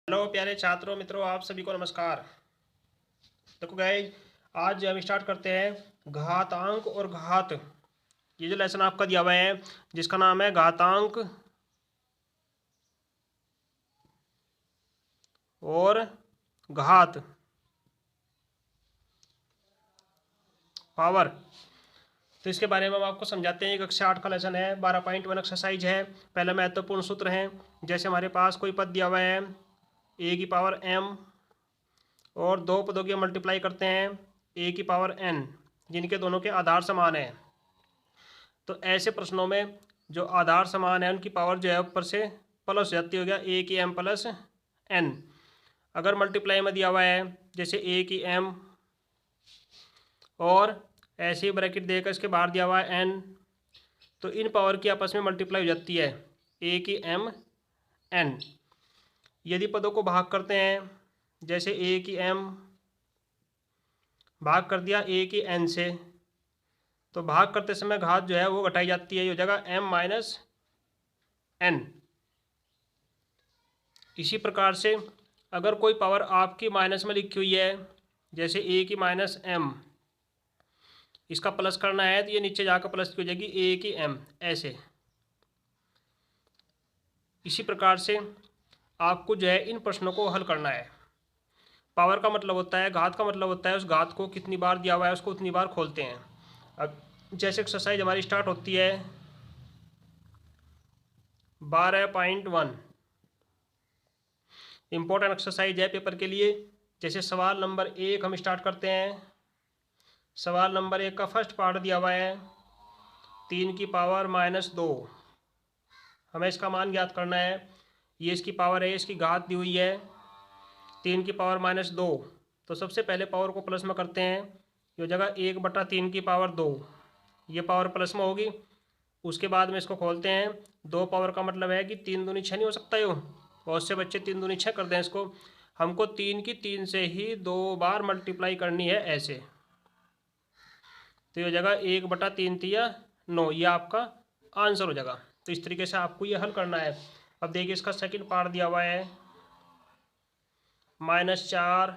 Hello प्यारे छात्रों मित्रों, आप सभी को नमस्कार। देखो गाइस, आज हम स्टार्ट करते हैं घातांक और घात। ये जो लेसन आपका दिया हुआ है जिसका नाम है घातांक और घात पावर। तो इसके बारे में हम आपको समझाते हैं। कक्षा 8 का लेसन है, 12.1 एक्सरसाइज है। पहले महत्वपूर्ण सूत्र हैं, जैसे हमारे पास कोई पद दिया हुआ है ए की पावर m और दो पदों की मल्टीप्लाई करते हैं ए की पावर n, जिनके दोनों के आधार समान है। तो ऐसे प्रश्नों में जो आधार समान है उनकी पावर जो है ऊपर से प्लस हो जाती, हो गया ए की m प्लस n। अगर मल्टीप्लाई में दिया हुआ है जैसे ए की m और ऐसे ही ब्रैकेट देकर इसके बाहर दिया हुआ है n, तो इन पावर की आपस में मल्टीप्लाई हो जाती है ए की m n। यदि पदों को भाग करते हैं जैसे ए की m भाग कर दिया ए की n से, तो भाग करते समय घात जो है वो घटाई जाती है, ये हो जाएगा m माइनस n। इसी प्रकार से अगर कोई पावर आपकी माइनस में लिखी हुई है जैसे ए की माइनस m, इसका प्लस करना है तो ये नीचे जाकर प्लस की हो जाएगी ए की m, ऐसे। इसी प्रकार से आपको जो है इन प्रश्नों को हल करना है। पावर का मतलब होता है, घात का मतलब होता है उस घात को कितनी बार दिया हुआ है उसको उतनी बार खोलते हैं। अब जैसे एक्सरसाइज हमारी स्टार्ट होती है 12.1, इम्पोर्टेंट एक्सरसाइज है पेपर के लिए। जैसे सवाल नंबर 1 हम स्टार्ट करते हैं। सवाल नंबर 1 का फर्स्ट पार्ट दिया हुआ है 3 की पावर माइनस 2। हमें इसका मान ज्ञात करना है। ये इसकी पावर है, इसकी घात दी हुई है 3 की पावर माइनस 2। तो सबसे पहले पावर को प्लस में करते हैं, ये हो जाएगा 1/3 की पावर 2, ये पावर प्लस में होगी। उसके बाद में इसको खोलते हैं, 2 पावर का मतलब है कि 3 दूनी 6 नहीं हो सकता। यूँ बहुत से बच्चे 3 दूनी 6 कर दें इसको। हमको 3 की 3 से ही 2 बार मल्टीप्लाई करनी है, ऐसे। तो ये हो जाएगा 1/3 तिया 9, ये आपका आंसर हो जाएगा। तो इस तरीके से आपको ये हल करना है। अब देखिए इसका सेकंड पार्ट दिया हुआ है -4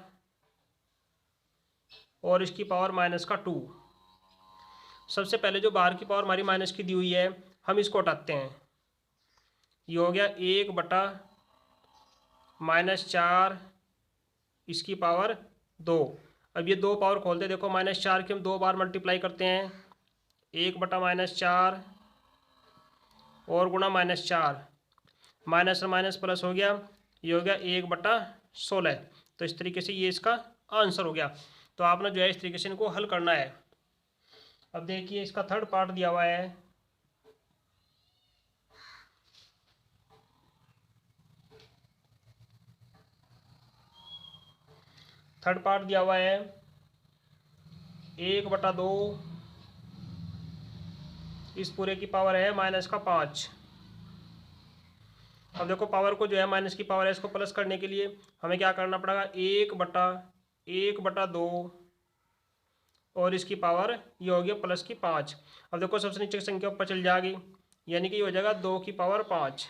और इसकी पावर माइनस का 2। सबसे पहले जो बाहर की पावर हमारी माइनस की दी हुई है हम इसको हटाते हैं, ये हो गया 1/-4 इसकी पावर 2। अब ये 2 पावर खोलते, देखो -4 की हम 2 बार मल्टीप्लाई करते हैं, 1/-4 और गुणा -4, माइनस और माइनस प्लस हो गया, ये हो गया 1/16। तो इस तरीके से ये इसका आंसर हो गया। तो आपने जो है इस तरीके से इनको हल करना है। अब देखिए इसका थर्ड पार्ट दिया हुआ है थर्ड पार्ट दिया हुआ है 1/2 इस पूरे की पावर है -5। अब देखो पावर को जो है माइनस की पावर है इसको प्लस करने के लिए हमें क्या करना पड़ेगा, 1/1/2 और इसकी पावर ये हो गया +5। अब देखो सबसे नीचे की संख्या ऊपर चल जाएगी, यानी कि ये हो जाएगा 2 की पावर 5।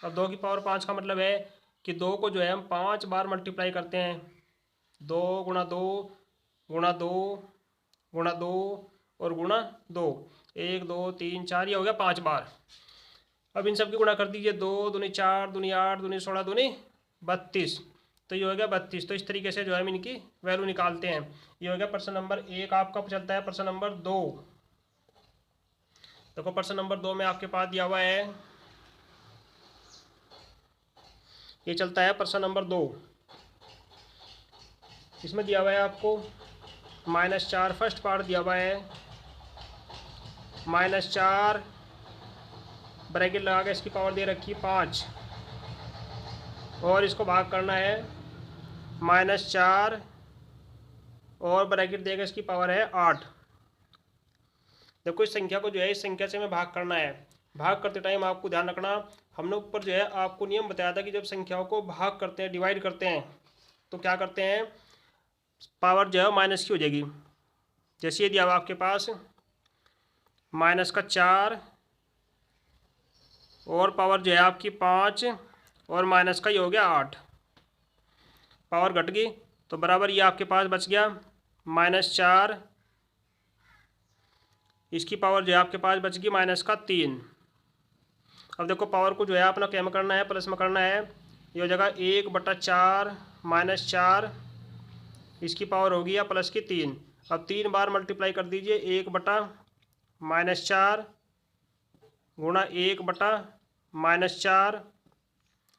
अब 2 की पावर 5 का मतलब है कि 2 को जो है हम 5 बार मल्टीप्लाई करते हैं, 2 × 2 × 2 × 2 और गुणा 2, 1 2 3 4, ये हो गया 5 बार। अब इन सब की गुणा कर दीजिए, 2 दूनी 4 दूनी 8 दूनी 16 दूनी 32, तो ये हो गया 32। तो इस तरीके से जो है हम इनकी वैल्यू निकालते हैं। ये हो गया प्रश्न नंबर 1 आपका। चलता है प्रश्न नंबर 2। देखो प्रश्न नंबर 2 में आपके पास दिया हुआ है, ये चलता है प्रश्न नंबर 2। इसमें दिया हुआ है आपको -4, फर्स्ट पार्ट दिया हुआ है -4 ब्रैकेट लगा के इसकी पावर दे रखी 5 और इसको भाग करना है -4 और ब्रैकेट देकर इसकी पावर है 8। देखो इस संख्या को जो है इस संख्या से हमें भाग करना है। भाग करते टाइम आपको ध्यान रखना, हमने ऊपर जो है आपको नियम बताया था कि जब संख्याओं को भाग करते हैं, डिवाइड करते हैं, तो क्या करते हैं, पावर जो है माइनस की हो जाएगी। जैसे ये दिया हुआ आपके पास -4 और पावर जो है आपकी 5 और माइनस का ये हो गया 8। पावर घट गई तो बराबर ये आपके पास बच गया -4, इसकी पावर जो है आपके पास बच गई -3। अब देखो पावर को जो है अपना क्या में करना है, प्लस में करना है। ये हो जाएगा 1/4 -4, इसकी पावर होगी या प्लस की 3। अब 3 बार मल्टीप्लाई कर दीजिए, 1/-4 गुणा 1/-4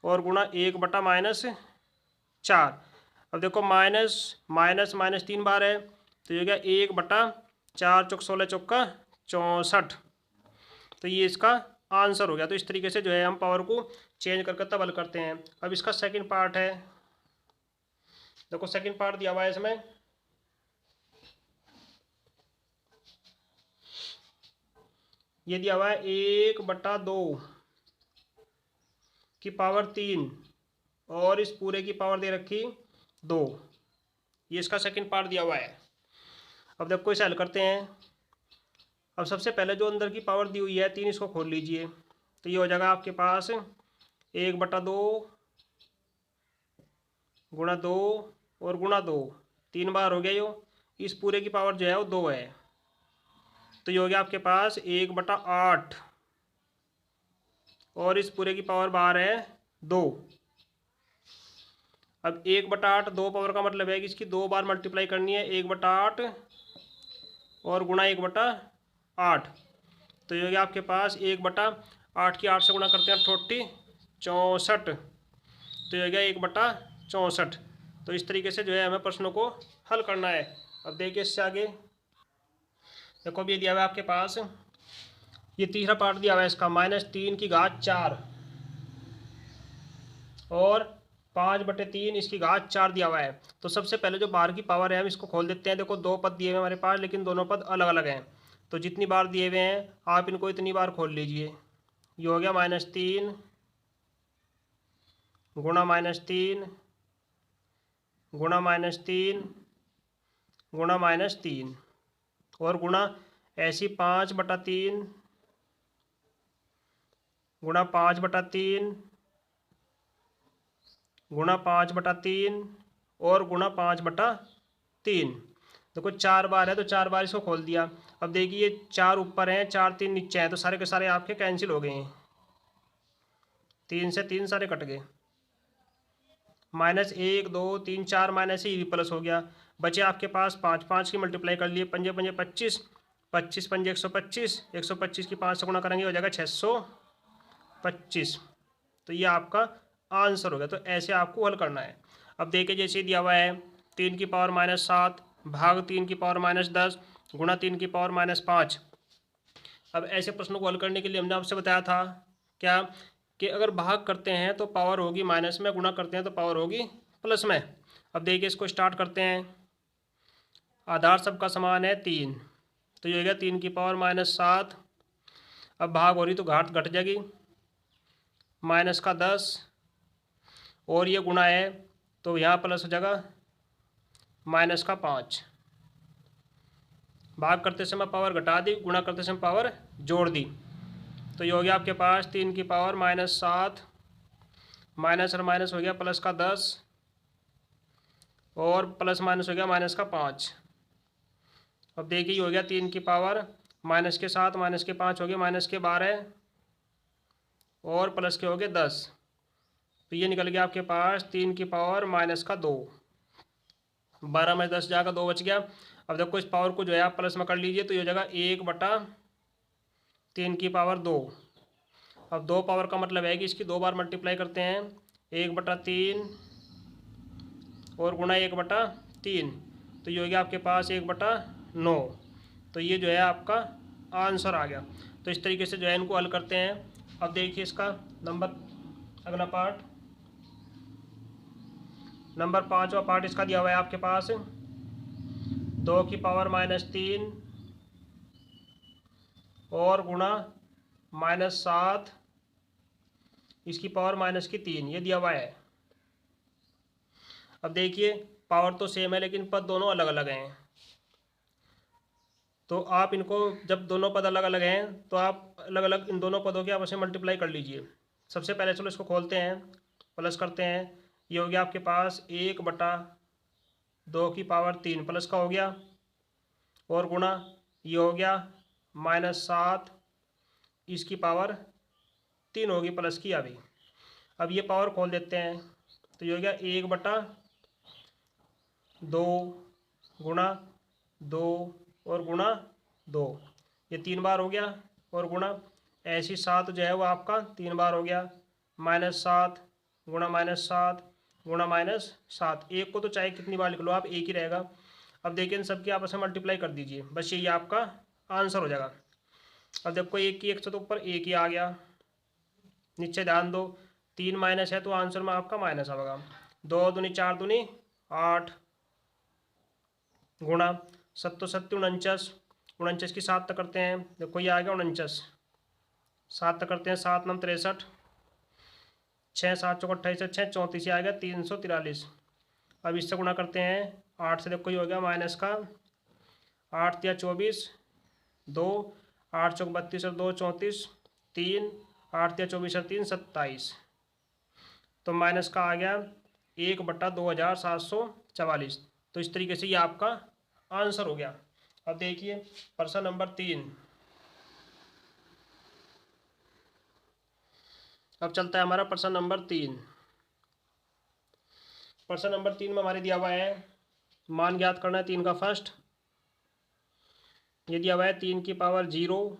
और गुणा 1/-4। अब देखो माइनस माइनस माइनस 3 बार है तो ये क्या 1/4 चौक 16 चौका 64। तो ये इसका आंसर हो गया। तो इस तरीके से जो है हम पावर को चेंज करके तब हल करते हैं। अब इसका सेकंड पार्ट है, देखो सेकंड पार्ट दिया हुआ है इसमें। ये दिया हुआ है 1/2 की पावर 3 और इस पूरे की पावर दे रखी 2। ये इसका सेकंड पार्ट दिया हुआ है। अब देखो इसे हल करते हैं। अब सबसे पहले जो अंदर की पावर दी हुई है 3, इसको खोल लीजिए। तो ये हो जाएगा आपके पास 1/2 गुणा 2 और गुणा 2, 3 बार हो गया यो। इस पूरे की पावर जो है वो 2 है तो ये हो गया आपके पास 1/8 और इस पूरे की पावर बाहर है 2। अब 1/8 2 पावर का मतलब है कि इसकी 2 बार मल्टीप्लाई करनी है, 1/8 और गुणा 1/8। तो ये हो गया आपके पास 1/8 की 8 से गुणा करते हैं 64। तो ये हो गया 1/64। तो इस तरीके से जो है हमें प्रश्नों को हल करना है। अब देखिए इससे आगे देखो भी दिया हुआ है आपके पास, ये तीसरा पार्ट दिया हुआ है इसका -3/4 और 5/3 इसकी घात 4 दिया हुआ है। तो सबसे पहले जो बाहर की पावर है हम इसको खोल देते हैं। देखो 2 पद दिए हुए हैं हमारे पास, लेकिन दोनों पद अलग अलग हैं। तो जितनी बार दिए हुए हैं आप इनको इतनी बार खोल लीजिए। ये हो गया -3 गुणा -3 गुणा -3 गुणा -3 और गुणा ऐसी 5/3 गुणा 5/3 गुणा 5/3 और गुणा 5/3। देखो 4 बार है तो 4 बार इसको खोल दिया। अब देखिए 4 ऊपर हैं, 4 3 नीचे हैं, तो सारे के सारे आपके कैंसिल हो गए हैं। 3 से 3 सारे कट गए। -1 2 3 4 माइनस ही प्लस हो गया। बचे आपके पास 5, 5 की मल्टीप्लाई कर लिए, 5 5 25, 25 5 125, 125 की 5 से गुणा करेंगे हो जाएगा 625। तो ये आपका आंसर हो गया। तो ऐसे आपको हल करना है। अब देखिए जैसे दिया हुआ है 3 की पावर -7 भाग 3 की पावर -10 गुणा 3 की पावर -5। अब ऐसे प्रश्नों को हल करने के लिए हमने आपसे बताया था क्या कि अगर भाग करते हैं तो पावर होगी माइनस में, गुणा करते हैं तो पावर होगी प्लस में। अब देखिए इसको स्टार्ट करते हैं। आधार सबका समान है 3, तो ये हो गया 3 की पावर -7। अब भाग हो रही तो घात घट जाएगी, -10 और ये गुणा है तो यहाँ प्लस हो जाएगा -5। भाग करते समय पावर घटा दी, गुणा करते समय पावर जोड़ दी। तो ये हो गया आपके पास 3 की पावर -7 माइनस और माइनस हो गया +10 और प्लस माइनस हो गया -5। अब देखिए हो गया 3 की पावर माइनस के 7 माइनस के 5 हो गए माइनस के 12 और प्लस के हो गए 10। तो ये निकल गया आपके पास 3 की पावर -2। 12 में 10 जाकर 2 बच गया। अब देखो इस पावर को जो है आप प्लस में कर लीजिए तो ये हो जाएगा 1/3 की पावर 2। अब 2 पावर का मतलब है कि इसकी 2 बार मल्टीप्लाई करते हैं, 1/3 और गुणा 1/3। तो ये हो गया आपके पास 1/9। तो ये जो है आपका आंसर आ गया। तो इस तरीके से जो है इनको हल करते हैं। अब देखिए इसका अगला पार्ट नंबर 5वां पार्ट इसका दिया हुआ है आपके पास 2 की पावर -3 और गुणा -7 इसकी पावर -3 ये दिया हुआ है। अब देखिए पावर तो सेम है लेकिन पद दोनों अलग अलग हैं। तो आप इनको जब दोनों पद अलग अलग हैं तो आप अलग अलग इन दोनों पदों के आपस में मल्टीप्लाई कर लीजिए। सबसे पहले चलो इसको खोलते हैं, प्लस करते हैं। ये हो गया आपके पास 1/2 प्लस का हो गया, और गुणा ये हो गया -7 इसकी पावर 3 होगी प्लस की अभी। अब ये पावर खोल देते हैं, तो ये हो गया 1/2 गुणा 2 और गुणा 2, ये 3 बार हो गया, और गुणा ऐसी 7 जो है वो आपका 3 बार हो गया, -7 गुणा -7 गुणा -7। एक को तो चाहे कितनी बार लिख लो आप, एक ही रहेगा। अब देखिए इन सबकी आपस में मल्टीप्लाई कर दीजिए, बस यही आपका आंसर हो जाएगा। अब देखो एक की एक से तो ऊपर एक ही आ गया, नीचे ध्यान दो 3 माइनस है तो आंसर में आपका माइनस आएगा। 2 दूनी 4 दूनी 8 गुणा 7 7 49, 49 की 7 तक करते हैं, देखो ये आ गया 49, 7 तक करते हैं, 7 9 63, 6 7 चौक 28, 6 34, ये आ गया 343। अब इससे गुणा करते हैं 8 से, देखो ये हो गया माइनस का 8 या 24, 2 8 चौक 32 और 2 34, 3 8 या 24 और 3 27, तो माइनस का आ गया 1/2744। तो इस तरीके से ये आपका आंसर हो गया। अब देखिए प्रश्न नंबर 3। अब चलता है हमारा प्रश्न नंबर 3। प्रश्न नंबर 3 में हमारे दिया हुआ है मान ज्ञात करना है 3 का फर्स्ट। ये दिया हुआ है 3 की पावर 0।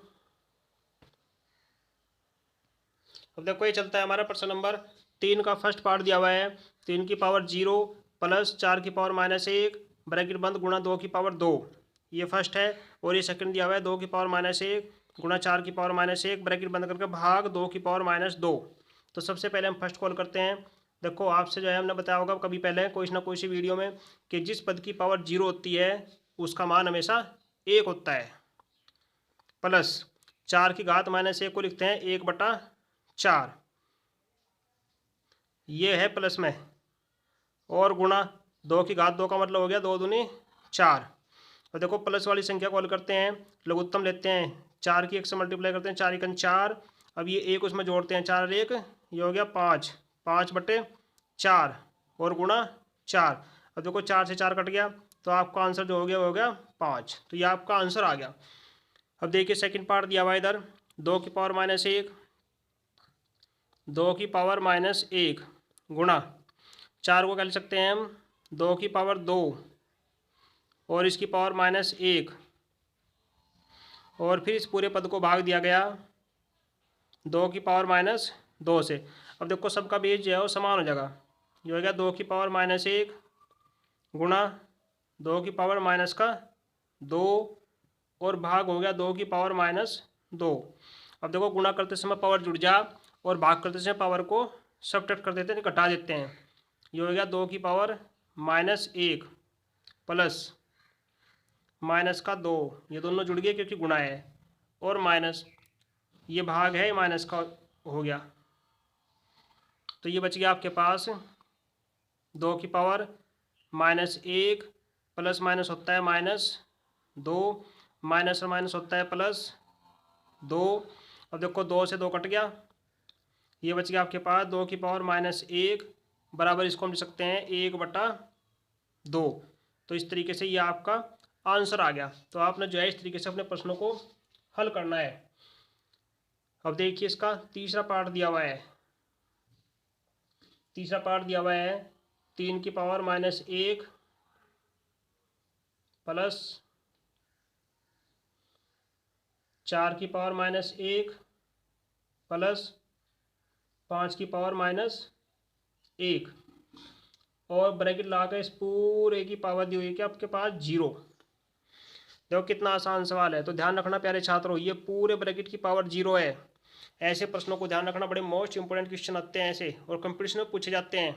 अब देखो ये चलता है हमारा प्रश्न नंबर 3 का फर्स्ट पार्ट दिया हुआ है 3 की पावर 0 प्लस 4 की पावर -1 ब्रैकेट बंद गुणा 2 की पावर 2, ये फर्स्ट है। और ये सेकंड दिया हुआ है 2 की पावर -1 गुणा 4 की पावर -1 ब्रैकेट बंद करके भाग 2 की पावर -2। तो सबसे पहले हम फर्स्ट कॉल करते हैं। देखो आपसे जो है हमने बताया होगा कभी पहले कोई ना कोई सी वीडियो में कि जिस पद की पावर 0 होती है उसका मान हमेशा 1 होता है, प्लस 4 की घात -1 को लिखते हैं 1/4, ये है प्लस में, और गुणा 2 की घात 2 का मतलब हो गया 2 दूनी 4। और देखो प्लस वाली संख्या कॉल करते हैं, लघुत्तम लेते हैं, 4 की 1 से मल्टीप्लाई करते हैं, 4 एकन 4, अब ये एक उसमें जोड़ते हैं 4 और 1, ये हो गया 5, 5/4 और गुणा 4। अब देखो 4 से 4 कट गया, तो आपका आंसर जो हो गया 5। तो ये आपका आंसर आ गया। अब देखिए सेकंड पार्ट दिया हुआ इधर 2 की पावर -1, 2 की पावर -1 गुणा 4 को क्या लिख सकते हैं हम 2 की पावर 2 और इसकी पावर -1, और फिर इस पूरे पद को भाग दिया गया 2 की पावर -2 से। अब देखो सबका बेस जो है वो समान हो जाएगा, ये हो गया 2 की पावर -1 गुणा 2 की पावर -2 और भाग हो गया 2 की पावर -2। अब देखो गुणा करते समय पावर जुड़ जा और भाग करते समय पावर को सबट्रैक्ट कर देते हैं, घटा देते हैं। ये हो गया 2 की पावर -1 प्लस -2, ये दोनों जुड़ गए क्योंकि गुणा है, और माइनस ये भाग है माइनस का हो गया, तो ये बच गया आपके पास 2 की पावर -1 प्लस माइनस होता है -2, माइनस और माइनस होता है +2। अब देखो 2 से 2 कट गया, ये बच गया आपके पास 2 की पावर -1 बराबर इसको हम लिख सकते हैं 1/2। तो इस तरीके से ये आपका आंसर आ गया। तो आपने जो है इस तरीके से अपने प्रश्नों को हल करना है। अब देखिए इसका तीसरा पार्ट दिया हुआ है, तीसरा पार्ट दिया हुआ है 3 की पावर -1 प्लस 4 की पावर -1 प्लस 5 की पावर -1, और ब्रैकेट लगाकर इस पूरे की पावर दी हुई है कि आपके पास 0। देखो कितना आसान सवाल है। तो ध्यान रखना प्यारे छात्रों, ये पूरे ब्रैकेट की पावर 0 है। ऐसे प्रश्नों को ध्यान रखना, बड़े मोस्ट इंपोर्टेंट क्वेश्चन आते हैं ऐसे, और कंपटीशन में पूछे जाते हैं।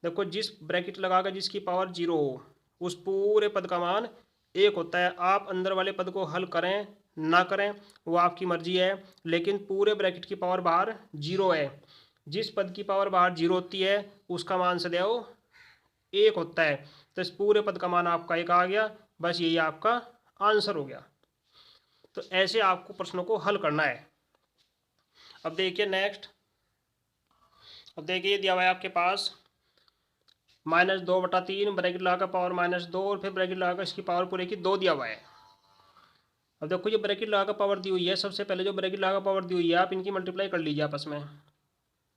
देखो जिस ब्रैकेट लगाकर जिसकी पावर 0 हो उस पूरे पद का मान 1 होता है। आप अंदर वाले पद को हल करें ना करें वो आपकी मर्जी है, लेकिन पूरे ब्रैकेट की पावर बाहर 0 है। जिस पद की पावर बाहर 0 होती है उसका मान सदैव 1 होता है। तो इस पूरे पद का मान आपका 1 आ गया, बस यही आपका आंसर हो गया। तो ऐसे आपको प्रश्नों को हल करना है। अब देखिए नेक्स्ट, अब देखिए दिया हुआ है आपके पास -2/3 ब्रैकेट लगा पावर -2 और फिर ब्रैकेट लगा इसकी पावर पूरे की 2 दिया हुआ है। अब देखो ये ब्रैकेट लगा पावर दी हुई है, सबसे पहले जो ब्रैकेट लगा पावर दी हुई है आप इनकी मल्टीप्लाई कर लीजिए आपस में।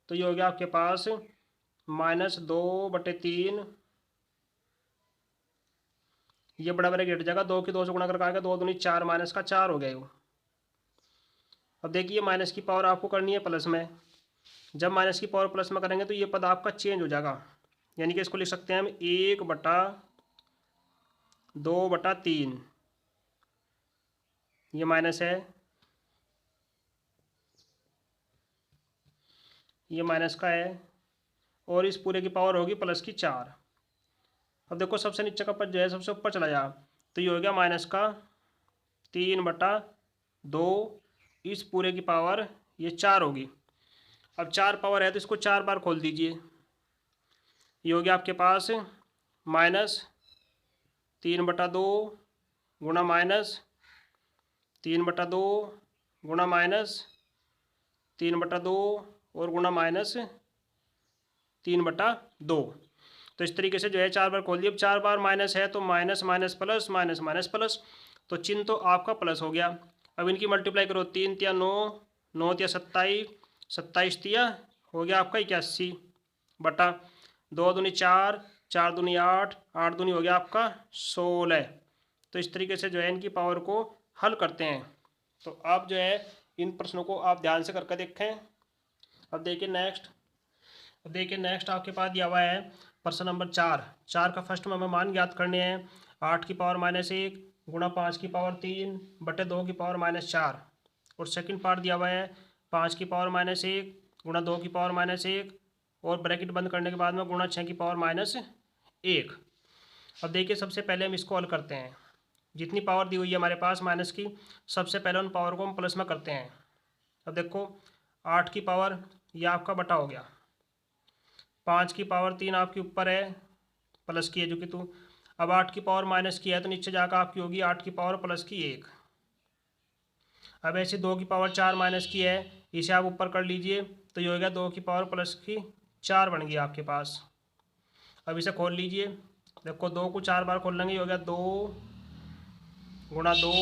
तो ये हो गया आपके पास -2/3, ये बड़ा ब्रैकेट हट जाएगा, 2 की 2 से गुणा करके आएगा, 2 दूनी 4 माइनस का 4 हो गया वो। अब देखिए माइनस की पावर आपको करनी है प्लस में, जब माइनस की पावर प्लस में करेंगे तो ये पद आपका चेंज हो जाएगा, यानी कि इसको लिख सकते हैं हम 1/2/3, ये माइनस है, ये माइनस का है, और इस पूरे की पावर होगी प्लस की 4। अब देखो सबसे नीचे का पद जो है सबसे ऊपर चला जा, तो ये हो गया माइनस का 3/2, इस पूरे की पावर ये 4 होगी। अब 4 पावर है तो इसको 4 बार खोल दीजिए, ये हो गया आपके पास -3/2 गुणा -3/2 गुणा -3/2 और गुणा -3/2। तो इस तरीके से जो है 4 बार खोल दिया। अब 4 बार माइनस है तो minus minus plus minus minus plus, तो चिन्ह तो आपका प्लस हो गया। अब इनकी मल्टीप्लाई करो, 3 तिया 9, 9 तिया 27, 27 तिया हो गया आपका 81 बटा 2 दूनी 4, 4 दूनी 8, 8 दूनी हो गया आपका 16। तो इस तरीके से जो है इनकी पावर को हल करते हैं। तो आप जो है इन प्रश्नों को आप ध्यान से करके देखें। अब देखिए नेक्स्ट आपके पास दिया हुआ है प्रश्न नंबर 4 का फर्स्ट में हमें मान ज्ञात करने हैं। 8 की पावर -1 गुणा 5 की पावर 3 बटे 2 की पावर -4, और सेकंड पार्ट दिया हुआ है 5 की पावर -1 गुणा 2 की पावर -1 और ब्रैकेट बंद करने के बाद में गुणा 6 की पावर -1। अब देखिए सबसे पहले हम इसको हल करते हैं। जितनी पावर दी हुई है हमारे पास माइनस की, सबसे पहले उन पावर को हम प्लस में करते हैं। अब देखो 8 की पावर यह आपका बटा हो गया, 5 की पावर 3 आपके ऊपर है, प्लस की है जो कि तू, अब 8 की पावर माइनस की है तो नीचे जाकर आपकी होगी 8 की पावर प्लस की 1। अब ऐसे 2 की पावर 4 माइनस की है, इसे आप ऊपर कर लीजिए, तो ये हो गया 2 की पावर प्लस की 4 बन गई आपके पास। अब इसे खोल लीजिए, देखो 2 को 4 बार खोल लेंगे, ये हो गया 2 गुणा 2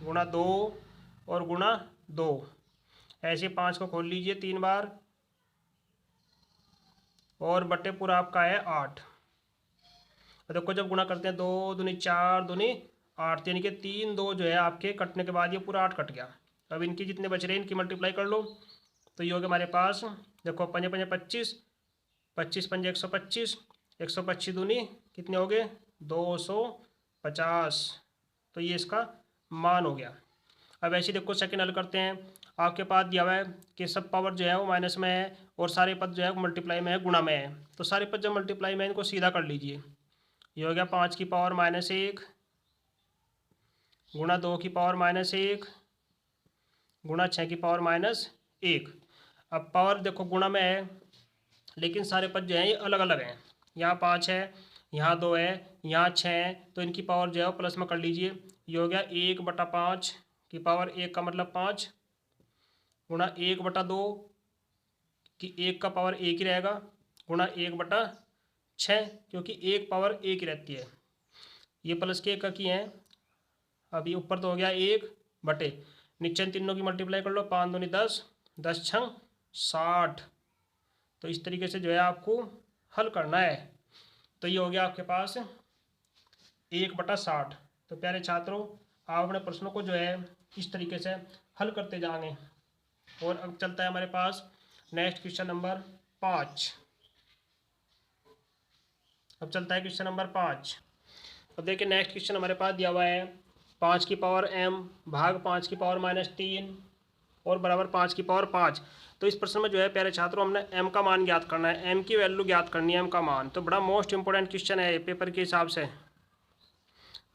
गुणा 2 और गुणा 2। ऐसे 5 को खोल लीजिए 3 बार, और बटे पूरा आपका है 8। देखो जब गुणा करते हैं 2 दूनी 4 दूनी 8, यानी कि 3 2 जो है आपके कटने के बाद ये पूरा 8 कट गया। अब इनकी जितने बच रहे हैं इनकी मल्टीप्लाई कर लो, तो ये हो गया हमारे पास, देखो 5 5 25, 25 5 125, 125 दूनी कितने हो गए 250, तो ये इसका मान हो गया। अब ऐसे देखो सेकंड हल करते हैं। आपके पास दिया हुआ है कि सब पावर जो है वो माइनस में है और सारे पद जो है मल्टीप्लाई में है, गुणा में है। तो सारे पद जब मल्टीप्लाई में है इनको सीधा कर लीजिए, ये हो गया 5 की पावर -1 गुणा 2 की पावर -1 गुणा 6 की पावर -1। अब पावर देखो गुणा में है, लेकिन सारे पद जो हैं ये अलग अलग हैं, यहाँ 5 है, यहाँ 2 है, यहाँ 6 है, तो इनकी पावर जो है वो प्लस में कर लीजिए। ये हो गया 1/5 की पावर 1 का मतलब 5 गुणा 1/2 कि 1 का पावर 1 ही रहेगा, गुणा 1/6 क्योंकि 1 पावर 1 ही रहती है। ये प्लस के 1 का की है। अब ये ऊपर तो हो गया 1 बटे नीचे तीनों की मल्टीप्लाई कर लो, 5 दूनी 10, 10 छंग 60। तो इस तरीके से जो है आपको हल करना है। तो ये हो गया आपके पास 1/60। तो प्यारे छात्रों आप अपने प्रश्नों को जो है इस तरीके से हल करते जाएंगे। और अब चलता है हमारे पास नेक्स्ट क्वेश्चन नंबर 5। अब चलता है क्वेश्चन नंबर 5। अब देखिए नेक्स्ट क्वेश्चन हमारे पास दिया हुआ है 5 की पावर m भाग 5 की पावर -3 और बराबर 5 की पावर 5। तो इस प्रश्न में जो है प्यारे छात्रों हमने m का मान ज्ञात करना है, m की वैल्यू ज्ञात करनी है, m का मान। तो बड़ा मोस्ट इंपोर्टेंट क्वेश्चन है पेपर के हिसाब से,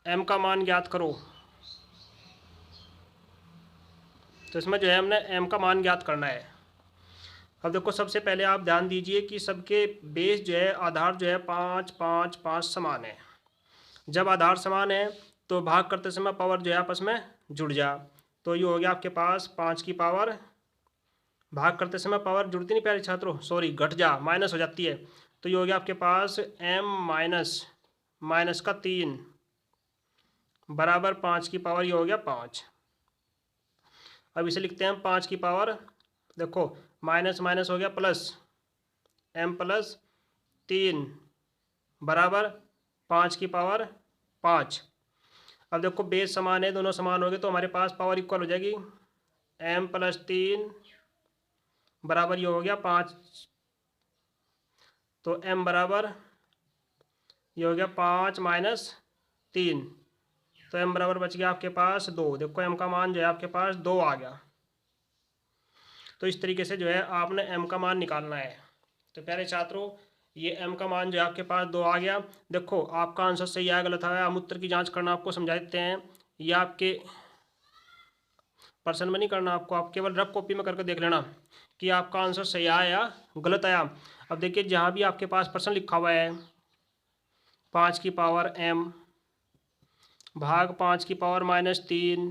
m का मान ज्ञात करो। तो इसमें जो है हमने m का मान ज्ञात करना है। अब देखो सबसे पहले आप ध्यान दीजिए कि सबके बेस जो है आधार जो है 5 5 5 समान है। जब आधार समान है तो भाग करते समय पावर जो है आपस में जुड़ जा। तो ये हो गया आपके पास 5 की पावर, भाग करते समय पावर जुड़ती नहीं प्यारे छात्रों, सॉरी घट जा, माइनस हो जाती है। तो ये हो गया आपके पास m माइनस का 3 बराबर 5 की पावर, ये हो गया 5। अब इसे लिखते हैं 5 की पावर, देखो माइनस माइनस हो गया प्लस, m प्लस 3 बराबर 5 की पावर 5। अब देखो बेस समान है, दोनों समान हो गए तो हमारे पास पावर इक्वल हो जाएगी, m प्लस 3 बराबर ये हो गया 5। तो m बराबर ये हो गया 5 माइनस 3, तो m बराबर बच गया आपके पास 2। देखो m का मान जो है आपके पास 2 आ गया। तो इस तरीके से जो है आपने m का मान निकालना है। तो प्यारे छात्रों, ये m का मान जो है आपके पास 2 आ गया। देखो आपका आंसर सही आया गलत आया, हम उत्तर की जांच करना आपको समझा देते हैं। ये आपके पर्सन में नहीं करना आपको, आप केवल रफ कॉपी में करके देख लेना कि आपका आंसर सही आया या गलत आया। अब देखिए जहाँ भी आपके पास पर्सन लिखा हुआ है 5 की पावर m भाग 5 की पावर माइनस 3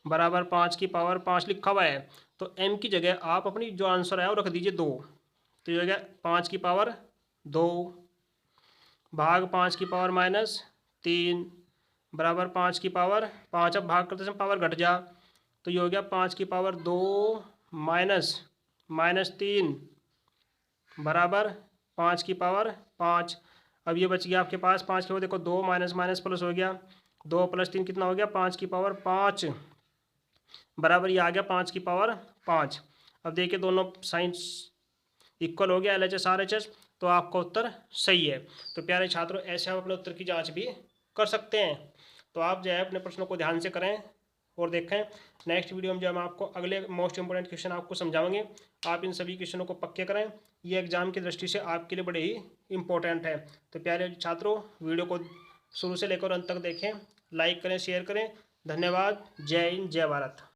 बराबर 5 की पावर 5 लिखा हुआ है, तो m की जगह आप अपनी जो आंसर है वो रख दीजिए 2। तो ये हो गया 5 की पावर 2 भाग 5 की पावर माइनस 3 बराबर 5 की पावर 5। अब भाग करते समय पावर घट जा, तो ये हो गया 5 की पावर 2 माइनस 3 बराबर 5 की पावर 5। अब ये बच गया आपके पास 5 के बाद देखो 2 माइनस माइनस प्लस हो गया, 2 प्लस 3 कितना हो गया 5 की पावर 5 बराबर ये आ गया 5 की पावर 5। अब देखिए दोनों साइंस इक्वल हो गया, LHS RHS, तो आपका उत्तर सही है। तो प्यारे छात्रों ऐसे हम अपने उत्तर की जांच भी कर सकते हैं। तो आप जो है अपने प्रश्नों को ध्यान से करें और देखें। नेक्स्ट वीडियो में जो हम आपको अगले मोस्ट इंपोर्टेंट क्वेश्चन आपको समझाएंगे, आप इन सभी क्वेश्चनों को पक्के करें, ये एग्जाम की दृष्टि से आपके लिए बड़े ही इंपॉर्टेंट है। तो प्यारे छात्रों वीडियो को शुरू से लेकर अंत तक देखें, लाइक करें, शेयर करें। धन्यवाद। जय हिंद, जय भारत।